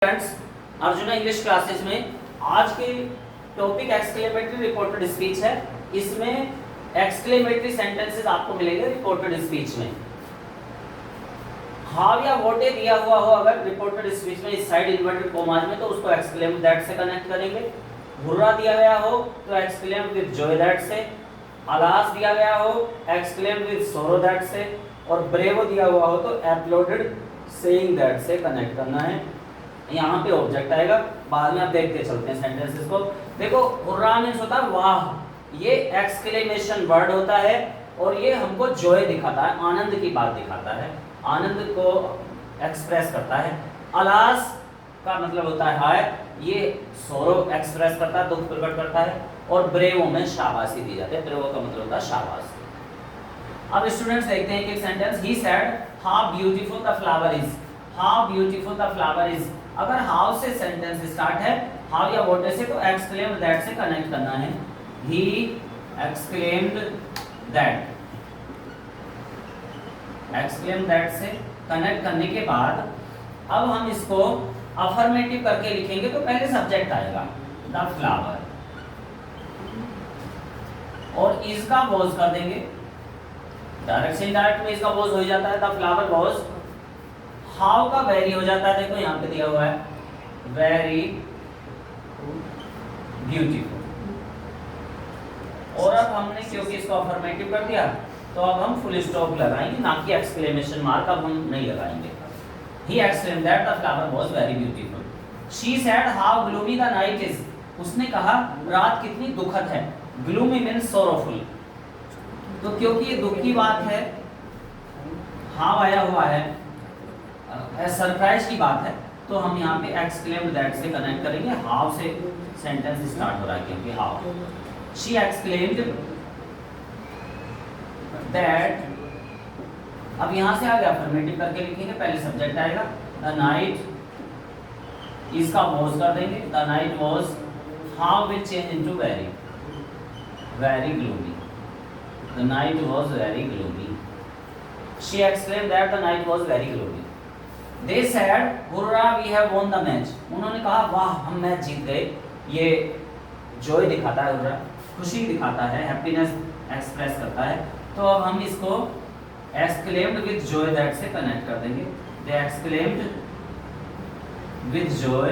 Friends, arjuna English classes में आज के टॉपिक एक्सक्लेमेटरी रिपोर्टेड स्पीच है। इसमें एक्सक्लेमेटरी सेंटेंसेस आपको मिलेंगे रिपोर्टेड स्पीच में। हाव या व्हाट ए दिया हुआ हो अगर रिपोर्टेड स्पीच में इस साइड इन्वर्टेड कॉमास में, तो उसको एक्सक्लेम दैट से कनेक्ट करेंगे। हुर्रा दिया गया हो तो एक्सक्लेम विद जॉय दैट से। अलास दिया गया हो एक्सक्लेम विद सोरो दैट से। और ब्रेवो दिया हुआ हो तो अपलोडेड सेइंग दैट से कनेक्ट करना है। यहाँ पे ऑब्जेक्ट आएगा, बाद में आप देखते चलते हैं सेंटेंसेस को। देखो, हुर्रा मींस होता है वाह, ये एक्सक्लेमेशन वर्ड होता है और ये हमको जॉय दिखाता है, आनंद की बात दिखाता है, आनंद को एक्सप्रेस करता है। अलास का मतलब होता है हाय, ये सोरो एक्सप्रेस करता है, दुख प्रकट करता है। और ब्रेवो में शाबाशी दी जाती है, ब्रेवो का मतलब होता है शाबाश। अब स्टूडेंट्स देखते हैं कि sentence, he said how beautiful the flower is. How beautiful the flower is, अगर हाउ से सेंटेंस स्टार्ट है, हाउ या व्हाट से, तो एक्सक्लेम दैट से कनेक्ट करना है। He exclaimed that, exclaim that से कनेक्ट करने के बाद अब हम इसको अफर्मेटिव करके लिखेंगे तो पहले सब्जेक्ट आएगा द फ्लावर और इसका वॉज कर देंगे। डायरेक्ट से इनडायरेक्ट में इसका वॉज हो जाता है, द फ्लावर वॉज। हाउ का वेरी हो जाता है, देखो यहाँ पे दिया हुआ है वेरी ब्यूटीफुल। और अब हमने क्योंकि इसको अफर्मेटिव कर दिया तो अब हम फुल स्टॉप लगाएंगे, ना कि एक्सक्लेमेशन मार्क अब हम नहीं लगाएंगे। He exclaimed that the flower was very beautiful. She said how gloomy the night is, उसने कहा रात कितनी दुखद है। ग्लूमी मींस सोरोफुल, तो क्योंकि ये दुख की बात है, हाउ आया हुआ है, सरप्राइज की बात है, तो हम यहाँ पे एक्सक्लेम्ड दैट से कनेक्ट करेंगे। हाउ से सेंटेंस स्टार्ट हो रहा है क्योंकि हाउ। शी एक्सक्लेम्ड दैट, अब यहाँ से आ गया अफर्मेटिव करके लिखेंगे, पहले सब्जेक्ट आएगा द नाइट, इसका वॉज कर देंगे, the night was. How will change into very, very gloomy, the night was very gloomy. She exclaimed that the night was very gloomy. They said, "Hurrah, we have won the match." उन्होंने कहा वाह हम match जीत गए। ये Joy दिखाता है, hurrah खुशी दिखाता है, हैप्पीनेस एक्सप्रेस करता है। तो अब हम इसको exclaimed with joy that से कनेक्ट कर देंगे। They exclaimed with joy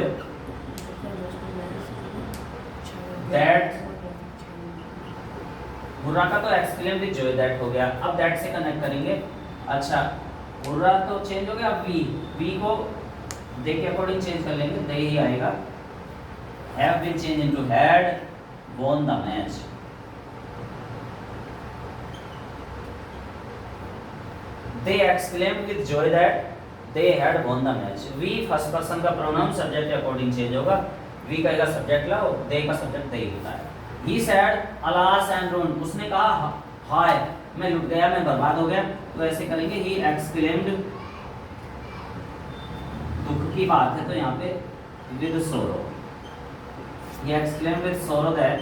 that, hurrah का तो exclaimed with joy that हो गया, अब that से कनेक्ट करेंगे। अच्छा, हुर्रा तो चेंज हो गया, अब वी को दे के अकॉर्डिंग चेंज कर लेंगे, दे ही आएगा। Have will change into had won the match. They exclaimed with joy that they had won the match. We first person का प्रोनाउन सब्जेक्ट के अकॉर्डिंग चेंज होगा, वी कहेगा सब्जेक्ट लाओ, दे का सब्जेक्ट दे होता है। He said alas and ruin, उसने कहा हाय मैं लुट गया, मैं बर्बाद हो गया, तो ऐसे करेंगे। ही एक्सक्लेम्ड, दुख की बात है तो यहाँ पे विद सोरो, ही एक्सक्लेम्ड विद सोरो दैट,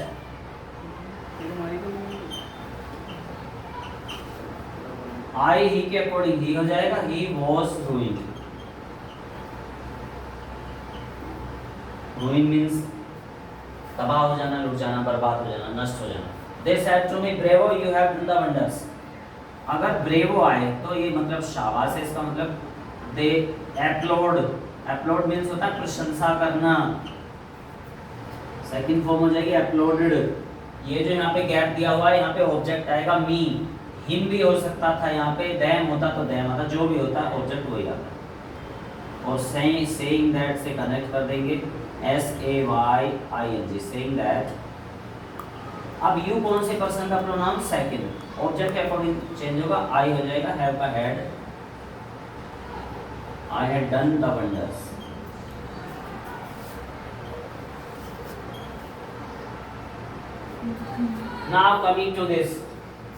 आई ही के अकॉर्डिंग ही हो जाएगा, ही वॉज रूइंड। रूइन मींस तबाह हो जाना, लुट जाना, बर्बाद हो जाना, नष्ट हो जाना। They said to me, bravo, you have done the wonders. अगर ब्रेवो आए तो ये मतलब शाबाश है, इसका मतलब दे अपलोड, अपलोड मीन्स होता है प्रशंसा करना, सेकंड फॉर्म हो जाएगी अपलोडेड। ये जो यहाँ पे गैप दिया हुआ है, यहाँ पे ऑब्जेक्ट आएगा मी, हिम भी हो सकता था, यहाँ पे दैम होता तो दैम आता, जो भी होता है ऑब्जेक्ट वही आता है। और सेइंग दैट से कनेक्ट कर देंगे, SAYING, सेइंग दैट। अब यू कौन से पर्सन का प्रोनाउन, सेकंड, ऑब्जेक्ट के अकॉर्डिंग चेंज होगा, आई हो जाएगा, हैव का had, I had done the wonders. Now coming to this,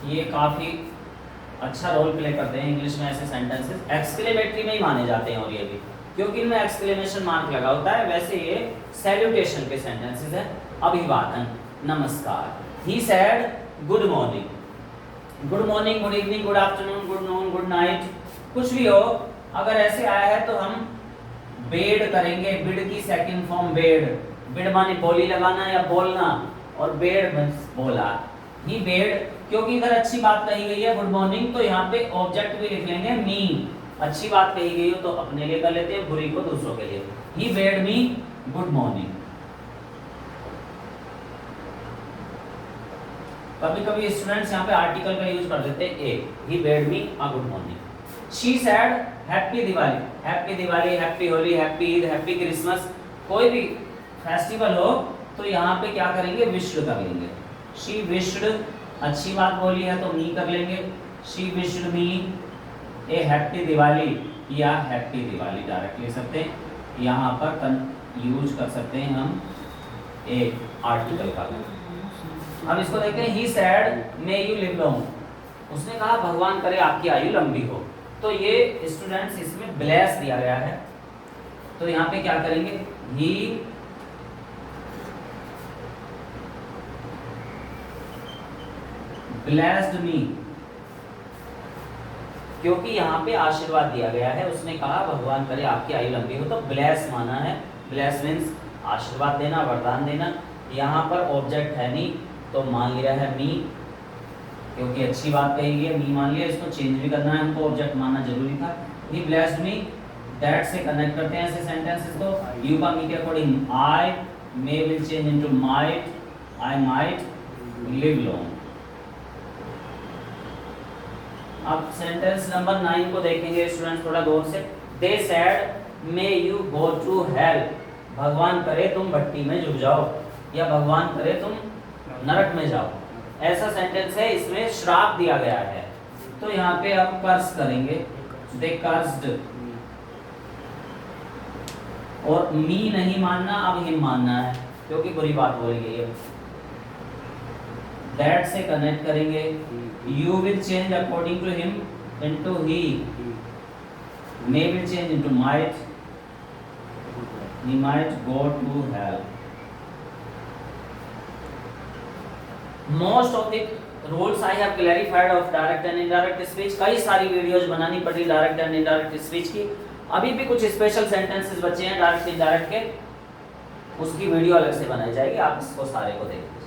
ये काफी अच्छा रोल प्ले करते हैं इंग्लिश में ऐसे सेंटेंसेस, एक्सक्लेमेटरी में ही माने जाते हैं और ये भी क्योंकि इनमें एक्सक्लेमेशन मार्क लगा होता है। वैसे ये सैल्यूटेशन के सेंटेंसेस है। अभिवादन, नमस्कार। He said good morning, good morning, good evening, good afternoon, good noon, good night, कुछ भी हो, अगर ऐसे आया है तो हम बेड करेंगे, बिड की सेकंड फॉर्म बेड, बिड माने बोली लगाना या बोलना, और बेड मींस बोला। ही बेड, क्योंकि इधर अच्छी बात कही गई है गुड मॉर्निंग, तो यहाँ पे ऑब्जेक्ट भी लिख लेंगे मी। अच्छी बात कही गई हो तो अपने लिए कर लेते हैं, बुरी को दूसरों के लिए। ही बेड मी गुड मॉर्निंग। कभी कभी स्टूडेंट्स यहाँ पे आर्टिकल का यूज कर देते हैं a, he bade me a good morning. She said happy Diwali, happy Diwali, happy Holi, happy Eid, happy Christmas, कोई भी फेस्टिवल हो तो यहाँ पे क्या करेंगे, विश्ड कर लेंगे। शी विश्ड, अच्छी बात बोली है तो मी कर लेंगे, she wished me A happy Diwali या हैप्पी दिवाली डायरेक्ट ले सकते हैं। यहाँ पर यूज कर सकते हैं हम एक आर्टिकल का। अब इसको देखते हैं, he said may you live long, उसने कहा भगवान करे आपकी आयु लंबी हो। तो ये स्टूडेंट्स इसमें ब्लेस दिया गया है, तो यहाँ पे क्या करेंगे, ही ब्लेस्ड मी, क्योंकि यहाँ पे आशीर्वाद दिया गया है, उसने कहा भगवान करे आपकी आयु लंबी हो, तो ब्लेस माना है। ब्लेस मीन्स आशीर्वाद देना, वरदान देना। यहाँ पर ऑब्जेक्ट है नहीं तो मान लिया है मी, क्योंकि अच्छी बात कही गई है, मी मान लिया। इसको चेंज भी करना है हमको, ऑब्जेक्ट मानना जरूरी था। ही ब्लेस्ड मी, दैट से कनेक्ट करते हैं ऐसे सेंटेंसेस को। यू का मी के according I may will change into might, I might live long. अब सेंटेंस नंबर 9 को देखेंगे स्टूडेंट्स थोड़ा गौर से। They said may you go to hell, भगवान करे तुम भट्टी में झुक जाओ, या भगवान करे तुम नरक में जाओ। ऐसा सेंटेंस है, इसमें श्राप दिया गया है, तो यहाँ पे अब कर्स करेंगे, दे कर्स्ड, और मी नहीं मानना, अब हिम मानना है, क्योंकि बुरी बात बोली गई है। दैट से कनेक्ट करेंगे, you will change according to him into he, may will change into might, he might go to hell. Most of the rules I have clarified of direct and indirect speech. कई सारी videos बनानी पड़ी direct and indirect speech की। अभी भी कुछ special sentences बचे हैं डायरेक्ट इनडायरेक्ट के, उसकी वीडियो अलग से बनाई जाएगी, आप इसको सारे को देखें।